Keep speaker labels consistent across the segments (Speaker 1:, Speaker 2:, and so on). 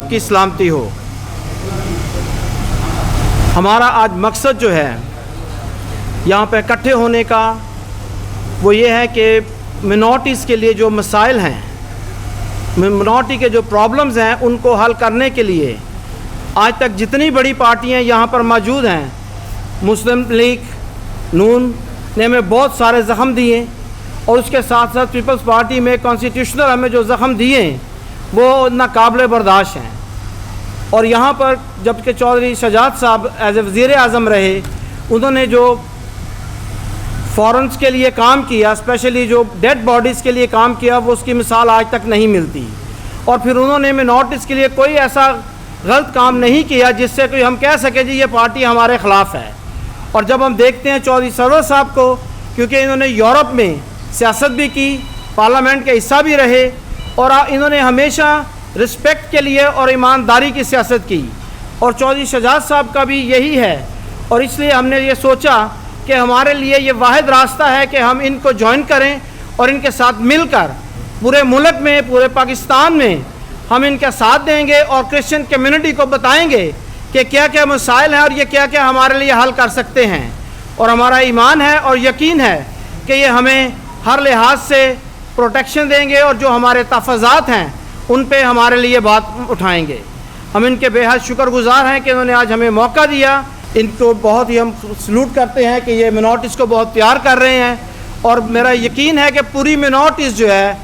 Speaker 1: تک کی سلامتی ہو۔ ہمارا آج مقصد جو ہے یہاں پہ اکٹھے ہونے کا وہ یہ ہے کہ منورٹیز کے لیے جو مسائل ہیں، منورٹی کے جو پرابلمز ہیں، ان کو حل کرنے کے لیے آج تک جتنی بڑی پارٹیاں یہاں پر موجود ہیں، مسلم لیگ، نون نے ہمیں بہت سارے زخم دیے، اور اس کے ساتھ ساتھ پیپلز پارٹی میں کانسٹیٹیوشنل ہمیں جو زخم دیے ہیں وہ ناقابل برداشت ہیں۔ اور یہاں پر جب کہ چودھری شجاعت صاحب ایز اے وزیر اعظم رہے، انہوں نے جو فورنس کے لیے کام کیا، اسپیشلی جو ڈیڈ باڈیز کے لیے کام کیا، وہ اس کی مثال آج تک نہیں ملتی۔ اور پھر انہوں نے منورٹیز کے لیے کوئی ایسا غلط کام نہیں کیا جس سے کوئی ہم کہہ سکے جی یہ پارٹی ہمارے خلاف ہے۔ اور جب ہم دیکھتے ہیں چودھری سرور صاحب کو، کیونکہ انہوں نے یورپ میں سیاست بھی کی، پارلیمنٹ کا حصہ بھی رہے، اور انہوں نے ہمیشہ رسپیکٹ کے لیے اور ایمانداری کی سیاست کی، اور چودھری شجاعت صاحب کا بھی یہی ہے۔ اور اس لیے ہم نے یہ سوچا کہ ہمارے لیے یہ واحد راستہ ہے کہ ہم ان کو جوائن کریں اور ان کے ساتھ مل کر پورے ملک میں، پورے پاکستان میں ہم ان کا ساتھ دیں گے، اور کرسچن کمیونٹی کو بتائیں گے کہ کیا کیا مسائل ہیں اور یہ کیا کیا ہمارے لیے حل کر سکتے ہیں۔ اور ہمارا ایمان ہے اور یقین ہے کہ یہ ہمیں ہر لحاظ سے پروٹیکشن دیں گے، اور جو ہمارے تحفظات ہیں ان پہ ہمارے لیے بات اٹھائیں گے۔ ہم ان کے بے حد شکر گزار ہیں کہ انہوں نے آج ہمیں موقع دیا۔ ان کو بہت ہی ہم سلوٹ کرتے ہیں کہ یہ منورٹیز کو بہت پیار کر رہے ہیں، اور میرا یقین ہے کہ پوری منورٹیز جو ہے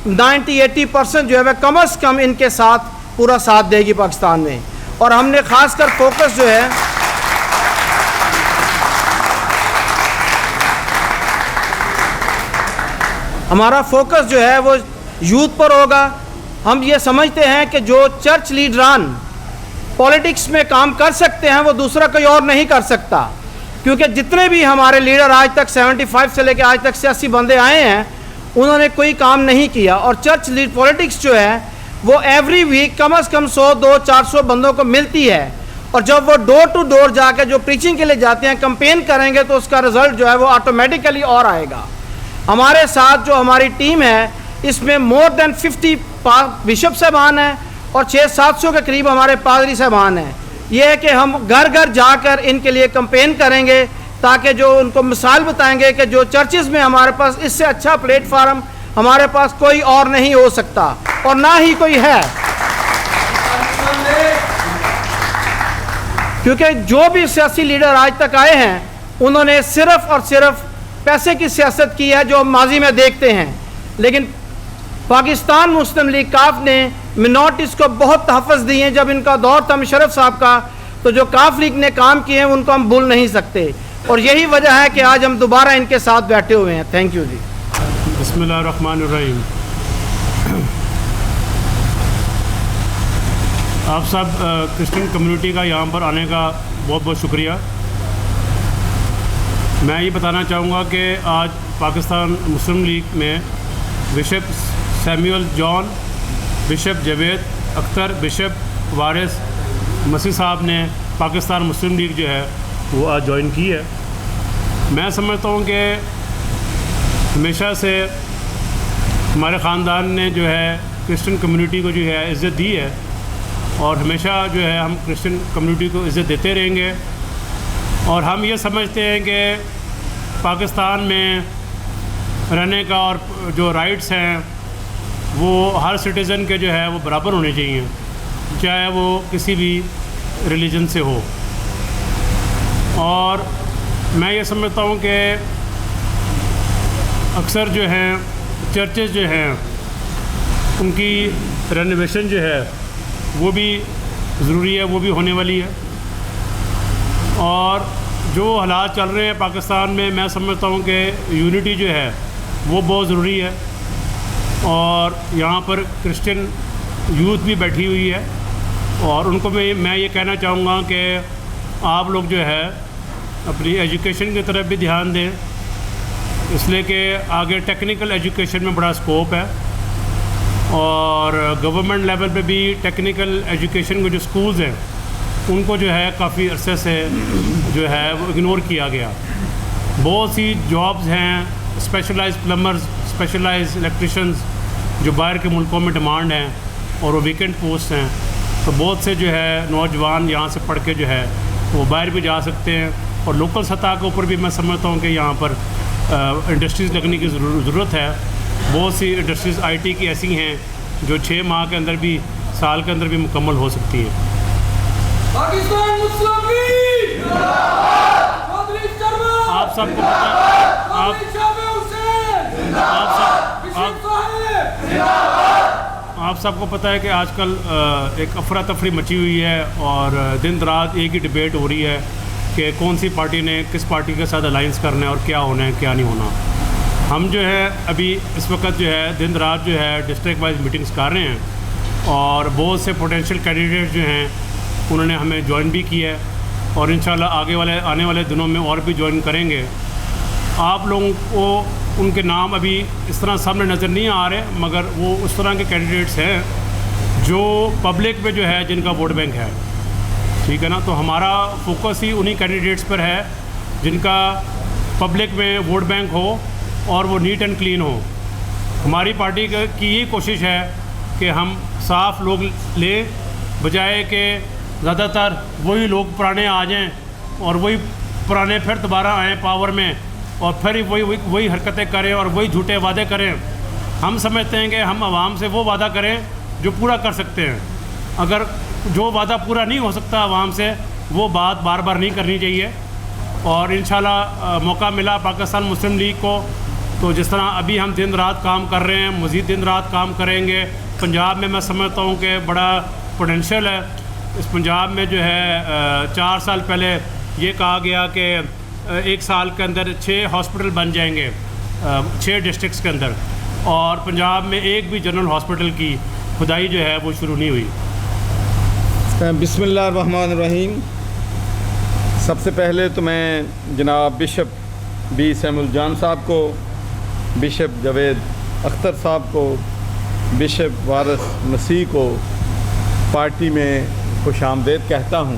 Speaker 1: 90-80% جو ہے وہ کم از کم ان کے ساتھ پورا ساتھ دے گی پاکستان میں۔ اور ہم نے خاص کر فوکس جو ہے ہمارا فوکس جو ہے وہ یوتھ پر ہوگا۔ ہم یہ سمجھتے ہیں کہ جو چرچ لیڈران پولیٹکس میں کام کر سکتے ہیں وہ دوسرا کوئی اور نہیں کر سکتا، کیونکہ جتنے بھی ہمارے لیڈر آج تک 75 سے لے کے آج تک 86 بندے آئے ہیں، انہوں نے کوئی کام نہیں کیا۔ اور چرچ لیڈ پولیٹکس جو ہے وہ ایوری ویک کم از کم 100-200-400 بندوں کو ملتی ہے، اور جب وہ ڈور ٹو ڈور جا کے جو پریچنگ کے لیے جاتے ہیں، کمپین کریں گے، تو اس کا رزلٹ جو ہے وہ آٹومیٹیکلی اور آئے گا۔ ہمارے ساتھ جو ہماری ٹیم ہے اس میں مور دین 50 بشپ صاحبان ہیں، اور 600-700 کے قریب ہمارے پادری صاحبان ہیں۔ یہ ہے کہ ہم گھر گھر جا کر ان کے لیے کمپین کریں گے، تاکہ جو ان کو مثال بتائیں گے کہ جو چرچز میں ہمارے پاس اس سے اچھا پلیٹ فارم ہمارے پاس کوئی اور نہیں ہو سکتا، اور نہ ہی کوئی ہے۔ کیونکہ جو بھی سیاسی لیڈر آج تک آئے ہیں انہوں نے صرف اور صرف پیسے کی سیاست کی ہے، جو ہم ماضی میں دیکھتے ہیں، لیکن پاکستان مسلم لیگ کاف نے منورٹیز کو بہت تحفظ دی ہیں۔ جب ان کا دور تھا مشرف صاحب کا، تو جو کاف لیگ نے کام کیے ہیں ان کو ہم بھول نہیں سکتے، اور یہی وجہ ہے کہ آج ہم دوبارہ ان کے ساتھ بیٹھے ہوئے ہیں۔ تھینک یو جی۔
Speaker 2: بسم اللہ الرحمن الرحیم۔ آپ سب کرسچن کمیونٹی کا یہاں پر آنے کا بہت بہت شکریہ۔ میں یہ بتانا چاہوں گا کہ آج پاکستان مسلم لیگ میں بشپ سیمیول جان، بشپ جاوید اختر، بشپ وارث مسیح صاحب نے پاکستان مسلم لیگ جو ہے وہ آج جوائن کی ہے۔ میں سمجھتا ہوں کہ ہمیشہ سے ہمارے خاندان نے جو ہے کرسچن کمیونٹی کو جو ہے عزت دی ہے، اور ہمیشہ جو ہے ہم کرسچن کمیونٹی کو عزت دیتے رہیں گے۔ اور ہم یہ سمجھتے ہیں کہ پاکستان میں رہنے کا اور جو رائٹس ہیں وہ ہر سٹیزن کے جو ہے وہ برابر ہونے چاہیے، چاہے وہ کسی بھی ریلیجن سے ہو۔ اور میں یہ سمجھتا ہوں کہ اکثر جو ہیں چرچز جو ہیں ان کی رینوویشن جو ہے وہ بھی ضروری ہے، وہ بھی ہونے والی ہے۔ اور جو حالات چل رہے ہیں پاکستان میں سمجھتا ہوں کہ یونٹی جو ہے وہ بہت ضروری ہے، اور یہاں پر کرسچن یوتھ بھی بیٹھی ہوئی ہے، اور ان کو میں یہ کہنا چاہوں گا کہ آپ لوگ جو ہے اپنی ایجوکیشن کی طرف بھی دھیان دیں، اس لیے کہ آگے ٹیکنیکل ایجوکیشن میں بڑا اسکوپ ہے، اور گورنمنٹ لیول پہ بھی ٹیکنیکل ایجوکیشن کے جو سکولز ہیں ان کو جو ہے کافی عرصے سے جو ہے وہ اگنور کیا گیا۔ بہت سی جابز ہیں، اسپیشلائز پلمبرز، اسپیشلائز الیکٹریشنز جو باہر کے ملکوں میں ڈیمانڈ ہیں، اور وہ ویکنٹ پوسٹ ہیں، تو بہت سے جو ہے نوجوان یہاں سے پڑھ کے جو ہے وہ باہر بھی جا سکتے ہیں، اور لوکل سطح کے اوپر بھی میں سمجھتا ہوں کہ یہاں پر انڈسٹریز لگنے کی ضرورت ہے۔ بہت سی انڈسٹریز آئی ٹی کی ایسی ہیں جو 6 ماہ کے اندر بھی، سال کے اندر بھی مکمل ہو سکتی ہیں۔
Speaker 3: پاکستان مسلم لیگ چودھری شرما،
Speaker 2: آپ سب کو پتہ ہے، آپ سب کو پتہ ہے کہ آج کل ایک افراتفری مچی ہوئی ہے، اور دن رات ایک ہی ڈبیٹ ہو رہی ہے کہ کون سی پارٹی نے کس پارٹی کے ساتھ الائنس کرنا ہے اور کیا ہونا ہے کیا نہیں ہونا۔ ہم جو ہے ابھی اس وقت جو ہے دن رات جو ہے ڈسٹرکٹ وائز میٹنگز کر رہے ہیں، اور بہت سے پوٹینشیل کینڈیڈیٹ جو ہیں انہوں نے ہمیں جوائن بھی کیا ہے، اور انشاءاللہ آنے والے دنوں میں اور بھی جوائن کریں گے۔ آپ لوگوں کو ان کے نام ابھی اس طرح سامنے نظر نہیں آ رہے، مگر وہ اس طرح کے کینڈیڈیٹس ہیں جو پبلک میں جو ہے جن کا ووٹ بینک ہے، ٹھیک ہے نا۔ تو ہمارا فوکس ہی انہی کینڈیڈیٹس پر ہے جن کا پبلک میں ووٹ بینک ہو اور وہ نیٹ اینڈ کلین ہو۔ ہماری پارٹی کی یہ کوشش ہے کہ ہم صاف لوگ لیں، بجائے کہ زیادہ تر وہی لوگ پرانے آ جائیں اور وہی پرانے پھر دوبارہ آئیں پاور میں، اور پھر وہی حرکتیں کریں اور وہی جھوٹے وعدے کریں۔ ہم سمجھتے ہیں کہ ہم عوام سے وہ وعدہ کریں جو پورا کر سکتے ہیں۔ اگر جو وعدہ پورا نہیں ہو سکتا عوام سے، وہ بات بار بار نہیں کرنی چاہیے۔ اور انشاءاللہ موقع ملا پاکستان مسلم لیگ کو، تو جس طرح ابھی ہم دن رات کام کر رہے ہیں، مزید دن رات کام کریں گے۔ پنجاب میں ہسمجھتا ہوں کہ بڑا پوٹینشیل ہے۔ اس پنجاب میں جو ہے 4 سال پہلے یہ کہا گیا کہ 1 سال کے اندر 6 ہاسپٹل بن جائیں گے 6 ڈسٹرکٹس کے اندر، اور پنجاب میں ایک بھی جنرل ہاسپٹل کی کھدائی جو ہے وہ شروع نہیں ہوئی۔
Speaker 4: بسم اللہ الرحمن الرحیم۔ سب سے پہلے تو میں جناب بشپ بی سیمول جان صاحب کو، بشپ جاوید اختر صاحب کو، بشپ وارث مسیح کو پارٹی میں خوش آمدید کہتا ہوں۔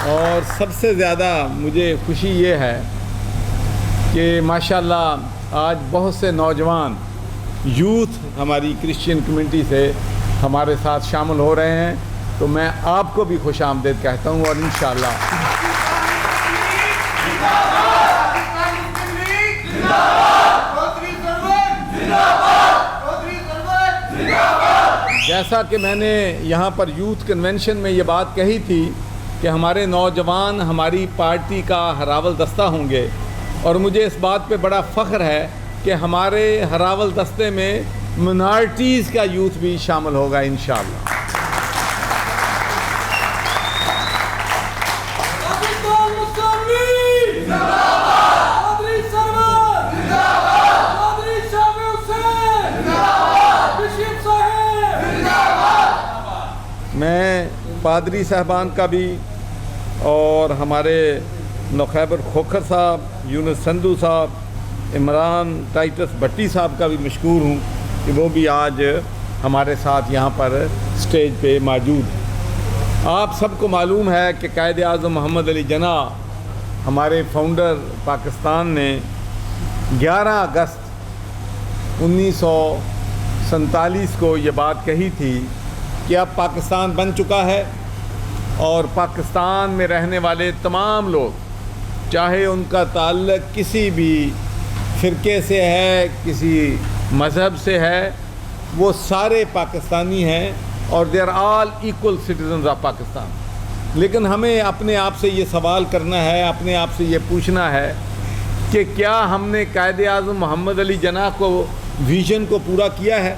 Speaker 4: اور سب سے زیادہ مجھے خوشی یہ ہے کہ ماشاءاللہ آج بہت سے نوجوان یوتھ ہماری کرسچین کمیونٹی سے ہمارے ساتھ شامل ہو رہے ہیں، تو میں آپ کو بھی خوش آمدید کہتا ہوں، اور انشاءاللہ جیسا کہ میں نے یہاں پر یوتھ کنونشن میں یہ بات کہی تھی کہ ہمارے نوجوان ہماری پارٹی کا ہراول دستہ ہوں گے، اور مجھے اس بات پہ بڑا فخر ہے کہ ہمارے ہراول دستے میں منارٹیز کا یوتھ بھی شامل ہوگا انشاءاللہ۔
Speaker 3: پاکستان مسلم لیگ چودھری شرما، چودھری شاہ حسین، بشپ صاحب۔
Speaker 4: میں پادری صاحبان کا بھی اور ہمارے نوخیبر کھوکھر صاحب، یونس سندھو صاحب، عمران ٹائٹس بھٹی صاحب کا بھی مشکور ہوں کہ وہ بھی آج ہمارے ساتھ یہاں پر سٹیج پہ موجود ہیں۔ آپ سب کو معلوم ہے کہ قائد اعظم محمد علی جناح ہمارے فاؤنڈر پاکستان نے 11 اگست 1947 کو یہ بات کہی تھی کہ اب پاکستان بن چکا ہے، اور پاکستان میں رہنے والے تمام لوگ، چاہے ان کا تعلق کسی بھی فرقے سے ہے، کسی مذہب سے ہے، وہ سارے پاکستانی ہیں، اور they are all equal citizens of Pakistan. لیکن ہمیں اپنے آپ سے یہ سوال کرنا ہے، اپنے آپ سے یہ پوچھنا ہے کہ کیا ہم نے قائد اعظم محمد علی جناح کو ویژن کو پورا کیا ہے؟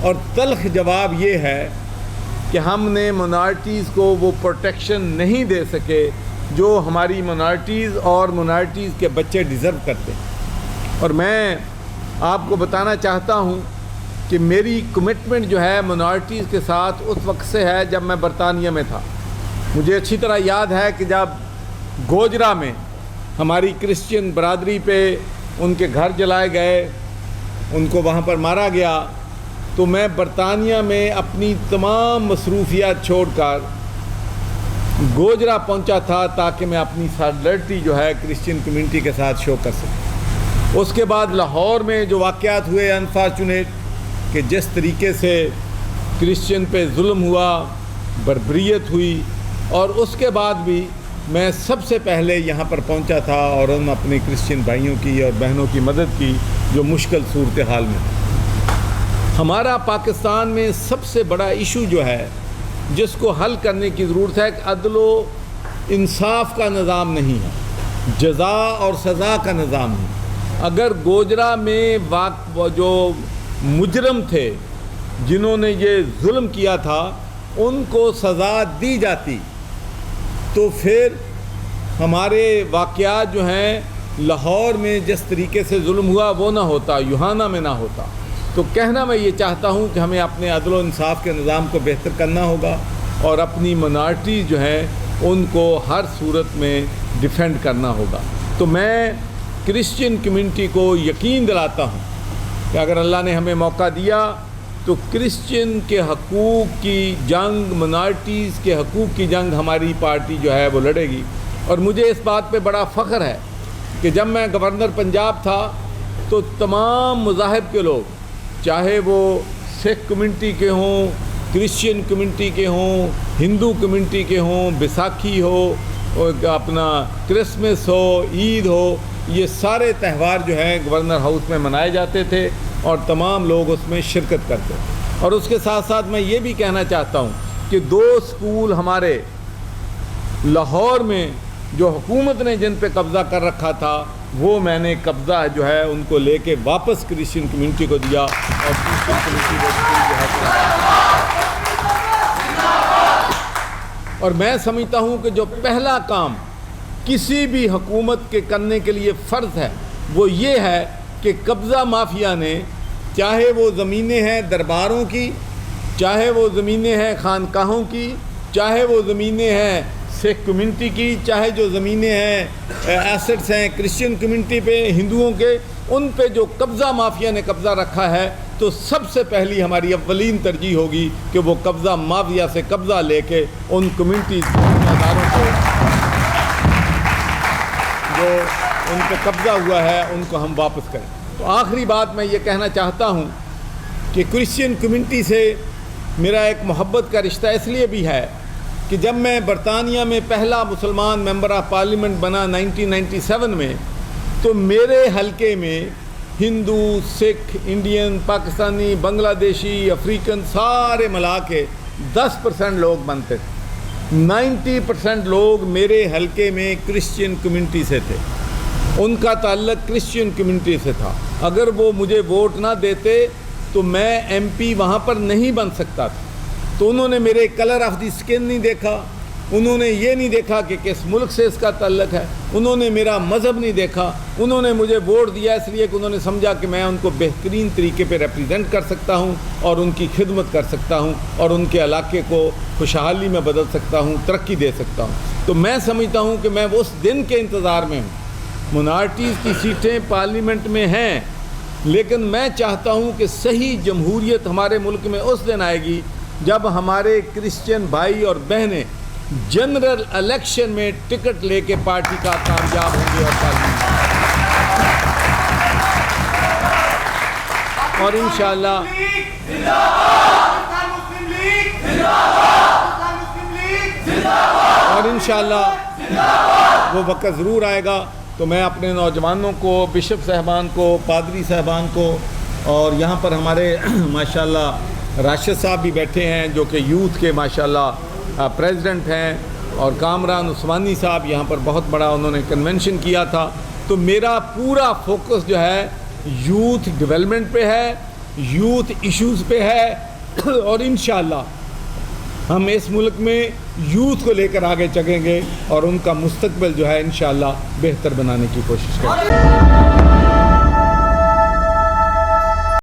Speaker 4: اور تلخ جواب یہ ہے کہ ہم نے منارٹیز کو وہ پروٹیکشن نہیں دے سکے جو ہماری منارٹیز اور منارٹیز کے بچے ڈیزرو کرتے ہیں۔ اور میں آپ کو بتانا چاہتا ہوں کہ میری کمٹمنٹ جو ہے منارٹیز کے ساتھ اس وقت سے ہے جب میں برطانیہ میں تھا۔ مجھے اچھی طرح یاد ہے کہ جب گوجرا میں ہماری کرسچین برادری پہ ان کے گھر جلائے گئے، ان کو وہاں پر مارا گیا، تو میں برطانیہ میں اپنی تمام مصروفیات چھوڑ کر گوجرا پہنچا تھا تاکہ میں اپنی سالیڈرٹی جو ہے کرسچین کمیونٹی کے ساتھ شو کر سکوں۔ اس کے بعد لاہور میں جو واقعات ہوئے انفارچونیٹ کہ جس طریقے سے کرسچن پہ ظلم ہوا، بربریت ہوئی، اور اس کے بعد بھی میں سب سے پہلے یہاں پر پہنچا تھا اور ان اپنے کرسچن بھائیوں کی اور بہنوں کی مدد کی جو مشکل صورتحال میں تھے۔ ہمارا پاکستان میں سب سے بڑا ایشو جو ہے جس کو حل کرنے کی ضرورت ہے کہ عدل و انصاف کا نظام نہیں ہے، جزا اور سزا کا نظام ہے۔ اگر گوجرا میں جو مجرم تھے جنہوں نے یہ ظلم کیا تھا ان کو سزا دی جاتی تو پھر ہمارے واقعات جو ہیں لاہور میں جس طریقے سے ظلم ہوا وہ نہ ہوتا، یوہانا میں نہ ہوتا۔ تو کہنا میں یہ چاہتا ہوں کہ ہمیں اپنے عدل و انصاف کے نظام کو بہتر کرنا ہوگا اور اپنی منارٹیز جو ہیں ان کو ہر صورت میں ڈیفینڈ کرنا ہوگا۔ تو میں کرسچن کمیونٹی کو یقین دلاتا ہوں کہ اگر اللہ نے ہمیں موقع دیا تو کرسچن کے حقوق کی جنگ، منارٹیز کے حقوق کی جنگ ہماری پارٹی جو ہے وہ لڑے گی۔ اور مجھے اس بات پہ بڑا فخر ہے کہ جب میں گورنر پنجاب تھا تو تمام مذاہب کے لوگ، چاہے وہ سکھ کمیونٹی کے ہوں، کرسچن کمیونٹی کے ہوں، ہندو کمیونٹی کے ہوں، بیساکھی ہو، اپنا کرسمس ہو، عید ہو، یہ سارے تہوار جو ہیں گورنر ہاؤس میں منائے جاتے تھے اور تمام لوگ اس میں شرکت کرتے۔ اور اس کے ساتھ ساتھ میں یہ بھی کہنا چاہتا ہوں کہ 2 اسکول ہمارے لاہور میں جو حکومت نے جن پہ قبضہ کر رکھا تھا وہ میں نے قبضہ جو ہے ان کو لے کے واپس کرسچن کمیونٹی کو دیا اور کرسچن کمیونٹی وہ اسکول جو ہے اور میں سمجھتا ہوں کہ جو پہلا کام کسی بھی حکومت کے کرنے کے لیے فرض ہے وہ یہ ہے کہ قبضہ مافیا نے، چاہے وہ زمینیں ہیں درباروں کی، چاہے وہ زمینیں ہیں خانقاہوں کی، چاہے وہ زمینیں ہیں سکھ کمیونٹی کی، چاہے جو زمینیں ہیں ایسٹس ہیں کرسچن کمیونٹی پہ، ہندوؤں کے، ان پہ جو قبضہ مافیا نے قبضہ رکھا ہے تو سب سے پہلی ہماری اولین ترجیح ہوگی کہ وہ قبضہ مافیا سے قبضہ لے کے ان کمیونٹیز اداروں کو جو ان پہ قبضہ ہوا ہے ان کو ہم واپس کریں۔ تو آخری بات میں یہ کہنا چاہتا ہوں کہ کرسچن کمیونٹی سے میرا ایک محبت کا رشتہ اس لیے بھی ہے کہ جب میں برطانیہ میں پہلا مسلمان ممبر آف پارلیمنٹ بنا 1997 میں تو میرے حلقے میں ہندو، سکھ، انڈین، پاکستانی، بنگلہ دیشی، افریقن سارے ملا کے 10% لوگ بنتے تھے۔ 90% لوگ میرے حلقے میں کرسچن کمیونٹی سے تھے، ان کا تعلق کرسچن کمیونٹی سے تھا۔ اگر وہ مجھے ووٹ نہ دیتے تو میں ایم پی وہاں پر نہیں بن سکتا تھا۔ تو انہوں نے میرے کلر آف دی سکن نہیں دیکھا، انہوں نے یہ نہیں دیکھا کہ کس ملک سے اس کا تعلق ہے، انہوں نے میرا مذہب نہیں دیکھا، انہوں نے مجھے ووٹ دیا اس لیے کہ انہوں نے سمجھا کہ میں ان کو بہترین طریقے پہ ریپریزنٹ کر سکتا ہوں اور ان کی خدمت کر سکتا ہوں اور ان کے علاقے کو خوشحالی میں بدل سکتا ہوں، ترقی دے سکتا ہوں۔ تو میں سمجھتا ہوں کہ میں اس دن کے انتظار میں ہوں۔ منارٹیز کی سیٹیں پارلیمنٹ میں ہیں، لیکن میں چاہتا ہوں کہ صحیح جمہوریت ہمارے ملک میں اس دن آئے گی جب ہمارے کرسچن بھائی اور بہنیں جنرل الیکشن میں ٹکٹ لے کے پارٹی کا کامیاب ہوں گے اور انشاءاللہ وہ وقت ضرور آئے گا۔ تو میں اپنے نوجوانوں کو، بشپ صاحبان کو، پادری صاحبان کو، اور یہاں پر ہمارے ماشاءاللہ راشد صاحب بھی بیٹھے ہیں جو کہ یوتھ کے ماشاءاللہ پریزیڈنٹ ہیں، اور کامران عثمانی صاحب یہاں پر بہت بڑا انہوں نے کنونشن کیا تھا۔ تو میرا پورا فوکس جو ہے یوتھ ڈیولپمنٹ پہ ہے، یوتھ ایشوز پہ ہے، اور انشاءاللہ ہم اس ملک میں یوتھ کو لے کر آگے چلیں گے اور ان کا مستقبل جو ہے انشاءاللہ بہتر بنانے کی کوشش کریں گے۔